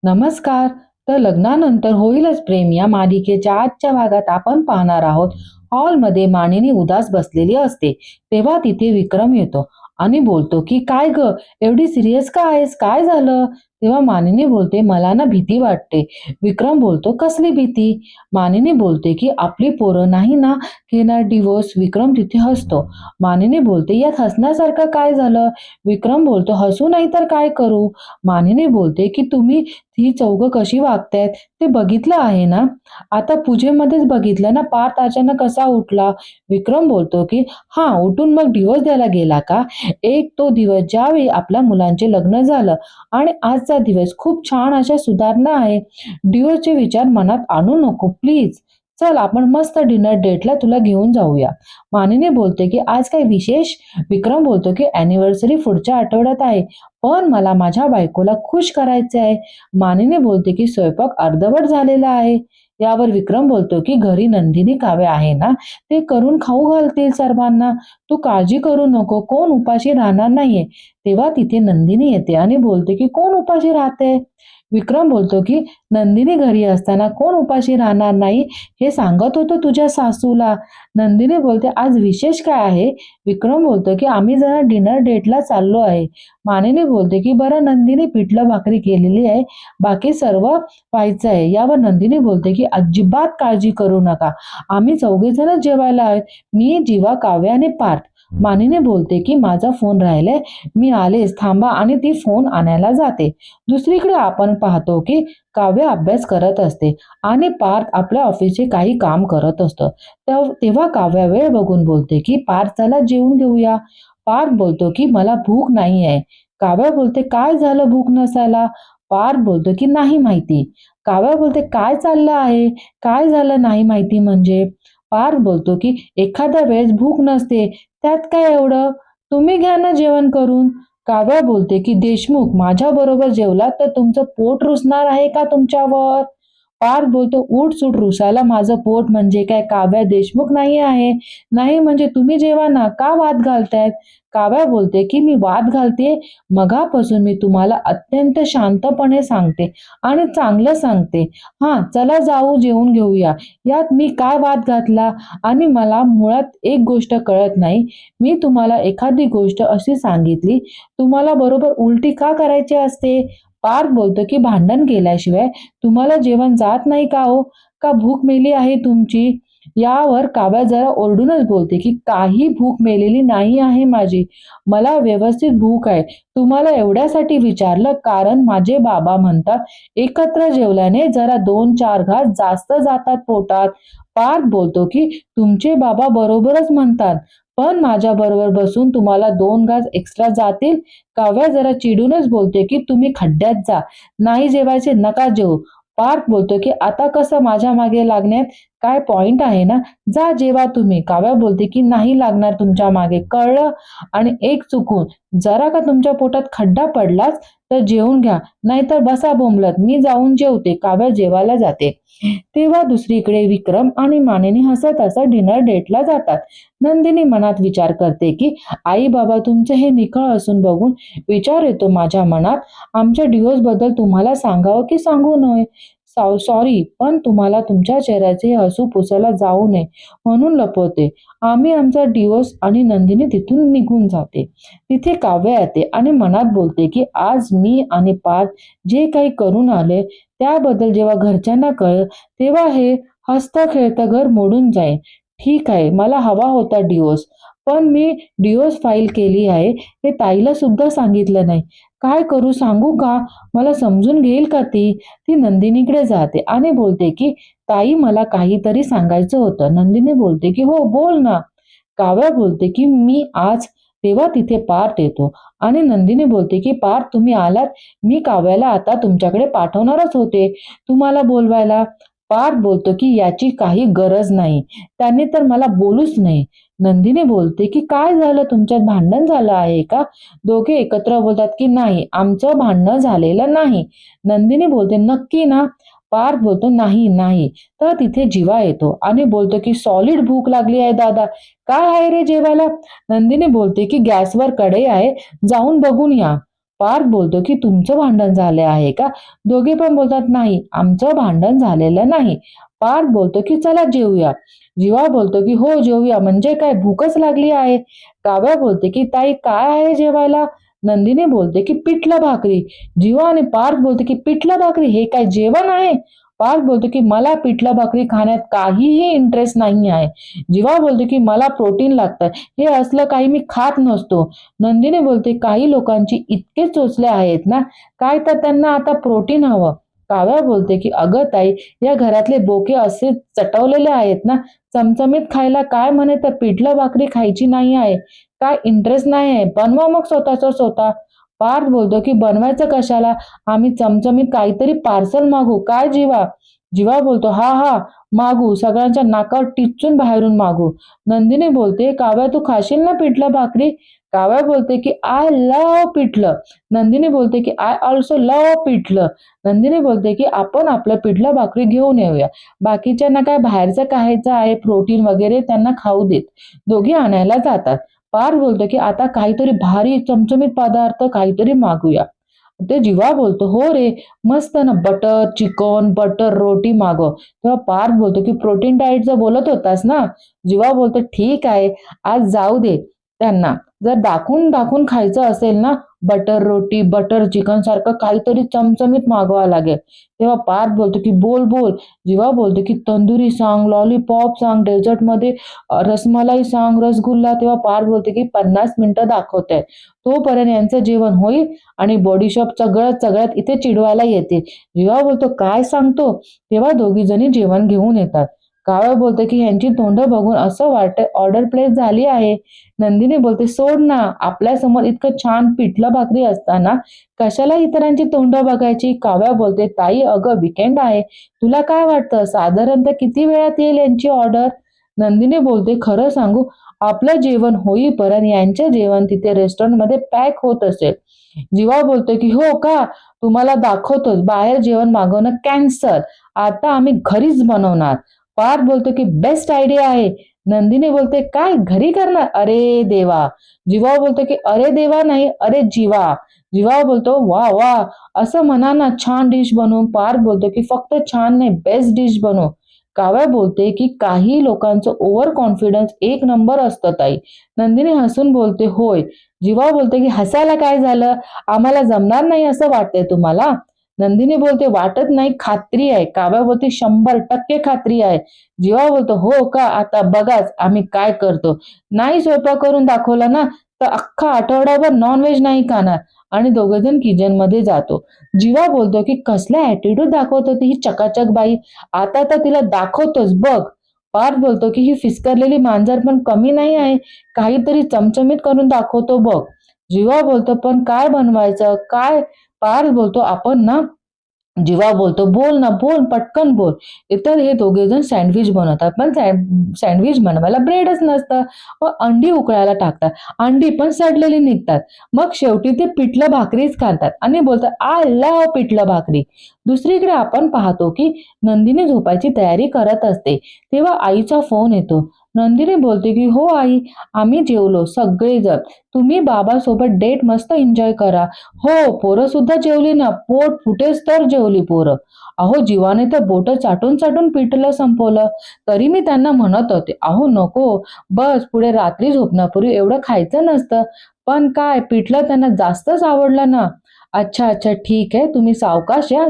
नमस्कार. तर लग्नानंतर होईलच प्रेम या मालिकेच्या आजच्या भागात आपण पाहणार आहोत. हॉलमध्ये मानिनी उदास बसलेली असते. तेव्हा तिथे विक्रम येतो आणि बोलतो की काय ग, एवढी सिरियस का आहेस, काय झालं? तेव्हा मानिनी बोलते, मला ना भीती वाटते. विक्रम बोलतो, कसली भीती? मानिनी बोलते की आपली पोरं नाही ना घेणार डिवोर्स. विक्रम तिथे हसतो. मानिनी बोलते, यात हसण्यासारखं काय झालं? विक्रम बोलतो, हसू नाही तर काय करू? मानिनी बोलते की तुम्ही ही चौघं कशी वागतायत ते बघितलं आहे ना. आता पूजेमध्येच बघितलं ना, पार्थ अचानक कसा उठला. विक्रम बोलतो की हा, उठून मग डिवोर्स द्यायला गेला का? एक तो दिवस ज्यावेळी आपल्या मुलांचे लग्न झालं आणि आजचा दिवस खूप छान अशा सुधारणा आहे. डिवोर्सचे विचार मनात आणू नको प्लीज. चल आपण मस्त डिनर डेटला तुला घेऊन जाऊया. मानिनी बोलते की आज काही विशेष? विक्रम बोलतो की अॅनिव्हर्सरी पुढच्या आठवड्यात आहे, पण मला माझ्या बायकोला खुश करायचे आहे. मानिनी बोलते की स्वयंपाक अर्धवट झालेला आहे. यावर विक्रम बोलतो की घरी नंदिनी काव्य आहे ना, ते करून खाऊ घालतील सर्वांना, तू काळजी करू नको, कोण उपाशी राहणार नाहीये. तेव्हा तिथे नंदिनी येते आणि बोलते की कोण उपाशी राहते? विक्रम बोलतो की नंदिनी घरी असताना कोण उपाशी राहणार नाही हे सांगत होतो तुझ्या सासूला. नंदिनी बोलते, आज विशेष काय आहे? विक्रम बोलतो की आम्ही जरा डिनर डेटला चाललो आहे. मानिनी बोलते की बरं नंदिनी, पिठलं भाकरी केलेली आहे, बाकी सर्व व्हायचं आहे. यावर नंदिनी बोलते की अजिबात काळजी करू नका, आम्ही चौघेजण जेवायला आहेत, मी, जीवा, काव्य आणि पार्थ. मानिनी बोलते की माझा फोन राहिलाय, मी आलेच, थांबा, आणि ती फोन आणायला जाते. दुसरीकडे आपण पाहतो की काव्य अभ्यास करत असते आणि पार्थ आपल्या ऑफिसचे काही काम करत असतं. तेव्हा काव्य वेळ बघून बोलते की पार्थ, चला जेवून घेऊया. पार्थ बोलतो की मला भूक नाही आहे. काव्य बोलते, काय झालं भूक नसायला? पार्थ बोलतो की नाही माहिती. काव्य बोलते, काय चाललं आहे? काय झालं नाही माहिती म्हणजे? पार्थ बोलतो की एखाद्या वेळेस भूक नसते, त्यात काय एवढं, तुम्ही घ्या ना जेवण करून. काव्य बोलते की देशमुख, माझ्या बरोबर जेवलात तर तुमचं पोट रुसणार आहे का तुमच्यावर? पार्थ बोलतो, उठ सूट रुसायला माझं पोट म्हणजे काय? काव्य देशमुख नाही आहे. नाही म्हणजे तुम्ही जेवा ना, का वाद घालतायत? काव्य बोलते की मी वाद घालते? मगापासून मी तुम्हाला अत्यंत शांतपणे सांगते आणि चांगलं सांगते. हा, चला जाऊ जेवून घेऊया. यात मी काय वाद घातला? आणि मला मुळात एक गोष्ट कळत नाही, मी तुम्हाला एखादी गोष्ट अशी सांगितली, तुम्हाला बरोबर उलटी का करायची असते? पार्थ बोलतो की भांडण केल्याशिवाय तुम्हाला जेवण जात नाही का हो? का भूक मेली आहे तुमची? यावर काव्या जरा ओरडूनच बोलते की काही भूक मेलेली नाही आहे माझी, मला व्यवस्थित भूक आहे. तुम्हाला एवढ्यासाठी विचारलं कारण माझे बाबा म्हणतात एकत्र जेवल्याने जरा 2-4 घास जास्त जातात पोटात. पार्थ बोलतो की तुमचे बाबा बरोबरच म्हणतात, पण माझ्या बरोबर बसून तुम्हाला 2 घास एक्स्ट्रा जातील. काव्या जरा चिडूनच बोलते की तुम्ही खड्ड्यात जा, नाही जेवायचे नका जेवू. पार्थ बोलतो की आता कसं माझ्या मागे लागण्यात काय पॉइंट आहे ना, जा जेवा तुम्ही. काव्या बोलते की नाही लागणार तुमच्या मागे, कळलं? आणि एक चुकून जरा का तुमच्या पोटात खड्डा पडलाच तर जेवून घ्या, नाहीतर बसा बोंबलत, मी जाऊन जेवते. काव्या जेवायला जाते. तेव्हा दुसरीकडे विक्रम आणि मानिनी हसत हसत डिनर डेटला जातात. नंदिनी मनात विचार करते की आई बाबा तुमचं हे निखळ असून बघून विचार येतो माझ्या मनात, आमच्या डिवोर्स बद्दल तुम्हाला सांगावं की सांगू नये? सॉरी, पण तुम्हाला तुमच्या चेहऱ्याचे हसू पुसायला जाऊ नये म्हणून लपवते. आम्ही आमचा डिवोर्स, आणि नंदिनी तिथून निघून जाते. तिथे काव्य येते आणि मनात बोलते की आज मी आणि पार्थ जे काही करून आले त्याबद्दल जेव्हा घरच्यांना कळेल तेव्हा हे हसतं खेळतं घर मोडून जाईल. ठीक आहे, मला हवा होता डिवोर्स, पण मी डिवोर्स फाईल केली आहे हे ताईला सुद्धा सांगितलं नाही. काय करू, सांगू का? मला समजून घेईल का ती? ती नंदिनीकडे जाते आणि बोलते की ताई, मला काहीतरी सांगायचं होतं. नंदिनी बोलते की हो बोल ना. काव्या बोलते की मी आज. तेव्हा तिथे पार्थ येतो आणि नंदिनी बोलते की पार्थ तुम्ही आलात, मी काव्याला आता तुमच्याकडे पाठवणारच होते तुम्हाला बोलवायला. पार्थ बोलतो की याची काही गरज नाही, त्यांनी तर मला बोलूच नाही. नंदिनी बोलते की काय झालं, तुमच्यात भांडण झालं आहे का? दोघे एकत्र बोलतात की नाही, आमचं भांडण झालेलं नाही. नंदिनी बोलते नक्की ना? पार्थ बोलतो नाही नाही. तर तिथे जीवा येतो आणि बोलतो की सॉलिड भूक लागली आहे दादा, काय आहे रे जेवायला? नंदिनी बोलते की गॅसवर कढई आहे, जाऊन बघून या. पार्थ बोलतो की तुमचं भांडण झाले आहे का? दोघे पण बोलतात नाही, आमचं भांडण झालेलं नाही. पार्थ बोलतो की चला जेवूया. जीवा बोलतो की हो जेवूया, म्हणजे काय भूकच लागली आहे. काव्या बोलते की ताई काय आहे जेवायला? नंदिनी बोलते की पिठलं भाकरी. जीवा आणि पार्थ बोलते की पिठलं भाकरी हे काय जेवण आहे? पार्थ बोलतो की मला पिठलं भाकरी खाण्यात काहीही इंटरेस्ट नाही आहे. जीवा बोलतो की मला प्रोटीन लागतं, हे असलं काही मी खात नसतो. नंदिनी बोलते काही लोकांची इतके चोचले आहेत ना, काय तर त्यांना आता प्रोटीन हवं. काव्या बोलते की अगं ताई, या घरातले बोके असे चटवलेले आहेत ना, चमचमीत खायला काय म्हणे तर पिठलं भाकरी खायची नाही आहे, काय इंटरेस्ट नाही आहे, बनवा मग स्वतःच स्वतः. पार्थ बोलतो की बनवायचं कशाला, आम्ही चमचमीत काहीतरी पार्सल मागू काय जीवा? जीवा बोलतो हा हा मागू, सगळ्यांच्या नाकावर टिचून बाहेरून मागू. नंदिनी बोलते काव्या तू खाशील ना पिठलं भाकरी? काव्या बोलते की आय लव्ह पिठलं. नंदिनी बोलते की आय ऑल्सो लव्ह पिठलं. नंदिनी बोलते की आपण आपलं पिठलं भाकरी घेऊन येऊया, बाकीच्यांना काय बाहेरचं खायचं आहे प्रोटीन वगैरे त्यांना खाऊ देत. दोघी आणायला जातात. पार्थ बोलतो की आता काहीतरी भारी चमचमीत पदार्थ काहीतरी मागूया. ते जीवा बोलतो हो रे, मस्त ना, बटर चिकन बटर रोटी मागव. तेव्हा पार्थ बोलतो की प्रोटीन डाएटचं बोलत होतास ना? जीवा बोलतो ठीक आहे, आज जाऊ दे त्यांना. जर दाखवून दाखवून खायचं असेल ना, बटर रोटी बटर चिकन सारखं काहीतरी चमचमीत मागवावं लागेल. तेव्हा पार्थ बोलतो की बोल बोल. जीवा बोलतो की तंदुरी सांग, लॉलीपॉप सांग, डेझर्टमध्ये रसमलाई सांग, रसगुल्ला. तेव्हा पार्थ बोलतो की 50 मिनिटं दाखवत तोपर्यंत यांचं जेवण होईल आणि बॉडीशॉप सगळ्यात सगळ्यात इथे चिडवायला येते. जीवा बोलतो काय सांगतो? तेव्हा दोघी जणी जेवण घेऊन येतात. काव्या बोलते की यांची तोंड बघून असं वाटतं ऑर्डर प्लेस झाली आहे. नंदिनी बोलते सोड ना, आपल्या समोर इतकं छान पिठलं भाकरी असताना कशाला इतरांची तोंड बघायची. काव्या बोलते ताई अगं विकेंड आहे, तुला काय वाटतं साधारणतः किती वेळात येईल यांची ऑर्डर? नंदिनी बोलते खरं सांगू, आपलं जेवण होईपर्यंत यांचं जेवण तिथे रेस्टॉरंटमध्ये पॅक होत असेल. जीवा बोलतो की हो का, तुम्हाला दाखवतोच बाहेर जेवण मागवणं कॅन्सल, आता आम्ही घरीच बनवणार. पार्थ बोलतो की बेस्ट आयडिया आहे. नंदिनी बोलते काय घरी करणार? अरे देवा. जीवा बोलतो की अरे देवा नाही, अरे जीवा. जीवा बोलतो वा वा, असं म्हणा ना, छान डिश बनवू. पार्थ बोलतो की फक्त छान नाही, बेस्ट डिश बनव. काव्या बोलते की काही लोकांचं ओव्हर कॉन्फिडन्स एक नंबर असतं ताई. नंदिनी हसून बोलते होय. जीवा बोलते की हसायला काय झालं, आम्हाला जमणार नाही असं वाटतंय तुम्हाला? नंदिनी बोलते वाटत नाही, खात्री आहे. काव्या बोलते 100% खात्री आहे. जीवा बोलतो हो का, आता बघाच आम्ही काय करतो. नाही स्वयंपाक करून दाखवला ना, तर अख्खा आठवडाभर नॉनव्हेज नाही खाणार. आणि दोघेजण किचन मध्ये जातो. जीवा बोलतो की कसला ऍटिट्यूड दाखवत होती ही चकाचक बाई, आता तर तिला दाखवतोच बघ. पार्थ बोलतो की ही फिसकरलेली मांजर पण कमी नाही आहे, काहीतरी चमचमीत करून दाखवतो बघ. जीवा बोलतो पण काय बनवायचं काय? पार्थ बोलतो आपण ना, जीवा बोलतो बोल ना बोल, पटकन बोल. इतर हे दोघे जण सँडविच बनवतात, पण सँडविच बनवायला ब्रेडच नसतं. मग अंडी उकळायला टाकतात, अंडी पण सडलेली निघतात. मग शेवटी ते पिठलं भाकरीच खातात आणि बोलतात आय लव्ह पिठलं भाकरी. दुसरीकडे आपण पाहतो की नंदिनी झोपायची तयारी करत असते. तेव्हा आईचा फोन येतो. नंदिनी बोलते की हो आई, आम्ही जेवलो सगळेजण, तुम्ही बाबासोबत डेट मस्त एन्जॉय करा. हो, पोरं सुद्धा जेवली ना, पोट फुटेस तर जेवली पोरं. अहो जीवाने तर बोट चाटून चाटून पिठलं संपवलं. तरी मी त्यांना म्हणत होते अहो नको, बस पुढे रात्री झोपण्यापूर्वी एवढं खायचं नसतं. पण काय पिठलं त्यांना जास्तच आवडलं ना. अच्छा अच्छा ठीक आहे, तुम्ही सावकाश या.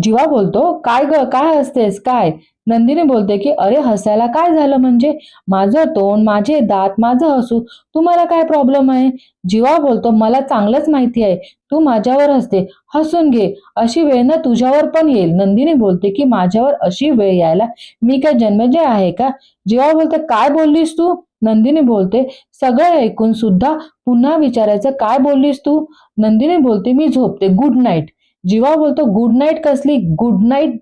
जीवा बोलतो काय ग काय हसतेस काय? नंदिनी बोलते की अरे हसायला काय झालं, म्हणजे माझं तोंड माझे दात माझं हसू, तुम्हाला काय प्रॉब्लेम आहे? जीवा बोलतो मला चांगलंच माहिती आहे तू माझ्यावर हसते, हसून घे, अशी वेळ ना तुझ्यावर पण येईल. नंदिनी बोलते की माझ्यावर अशी वेळ यायला मी काय जन्मजे आहे का? जीवा बोलते काय बोललीस तू? नंदिनी बोलते सगळं ऐकून सुद्धा पुन्हा विचारायचं काय बोललीस तू? नंदिनी बोलते मी झोपते, गुड नाईट. जीवा बोलतो गुड नाईट कसली गुड नाईट,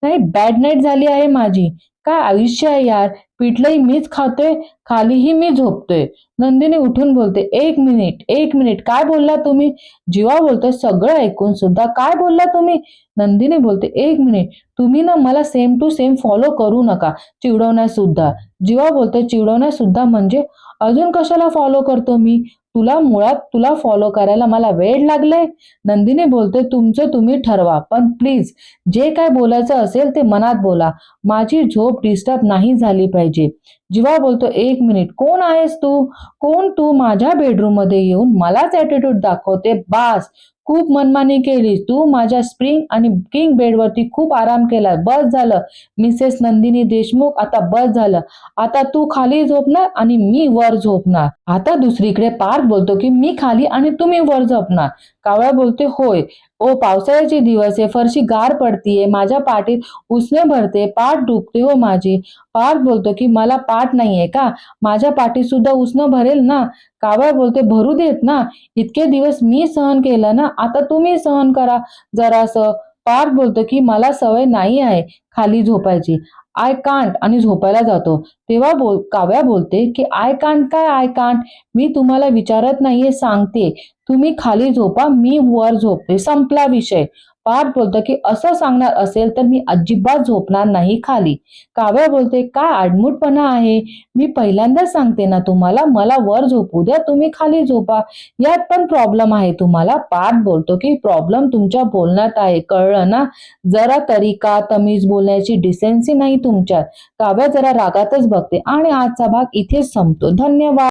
नाही बॅड नाईट झाली आहे माझी. काय आयुष्य आहे यार, पिठलंही मीच खातोय, खालीही मी झोपतोय. नंदिनी उठून बोलते एक मिनिट एक मिनिट, काय बोलला तुम्ही? जीवा बोलतोय सगळं ऐकून सुद्धा काय बोलला तुम्ही? नंदिनी बोलते एक मिनिट, तुम्ही ना मला सेम टू सेम फॉलो करू नका, चिडवण्यास सुद्धा. जीवा बोलतोय चिडवण्यास सुद्धा म्हणजे अजून कशाला फॉलो करतो मी? तुला मुळात तुला फॉलो करायला मला वेळ लागलाय. नंदिनी बोलते तुमचं तुम्ही ठरवा, पण प्लीज जे काय बोलायचं असेल ते मनात बोला. माझी झोप डिस्टर्ब नाही झाली पाहिजे. जीवा बोलतो 1 मिनिट, कोण आहेस तू? कोण तू माझ्या बेडरूम मध्ये येऊन मलाच ऍटिट्यूड दाखवते? बास, खूप मनमानी केलीस तू. माझ्या स्प्रिंग आणि किंग बेडवरती खूप आराम केला. बस झालं मिसेस नंदिनी देशमुख, आता बस झालं. आता तू खाली झोपणार आणि मी वर झोपणार. आता दुसरीकडे पार्थ बोलतो की मी खाली आणि तुम्ही वर झोपणार. कावळा बोलते होय. ओ पावसाळ्याचे दिवस आहे, फरशी गार पडतीये, माझ्या पाठीत उसने भरते, पाठ दुखते हो माझी. पार्थ बोलतो की मला पाठ नाहीये का? माझ्या पाठीत सुद्धा उसनं भरेल ना. कावळा बोलते भरू देत ना, इतके दिवस मी सहन केलं ना, आता तुम्ही सहन करा जरासं. पार्थ बोलतो की मला सवय नाही आहे खाली झोपायची, आय कांट, आणि झोपायला जातो. तेव्हा काव्या बोलते की आय कांट काय आय कांट, मी तुम्हाला विचारत नाहीये, सांगते. तुम्ही खाली झोपा, मी वर झोपते, संपला विषय. पार्थ बोलतो की असं सांगणार असेल तर मी अजिबात झोपणार नाही खाली. काव्या बोलते काय आडमुटपणा आहे, मी पहिल्यांदाच सांगते ना तुम्हाला, मला वर झोपू द्या, तुम्ही खाली झोपा. यात पण प्रॉब्लेम आहे तुम्हाला? पार्थ बोलतो की प्रॉब्लेम तुमच्या बोलण्यात आहे, कळलं ना? जरा तरीका तमीज बोलण्याची डिसेन्सी नाही तुमच्यात. काव्या जरा रागातच बघते आणि आजचा भाग इथेच संपतो. धन्यवाद.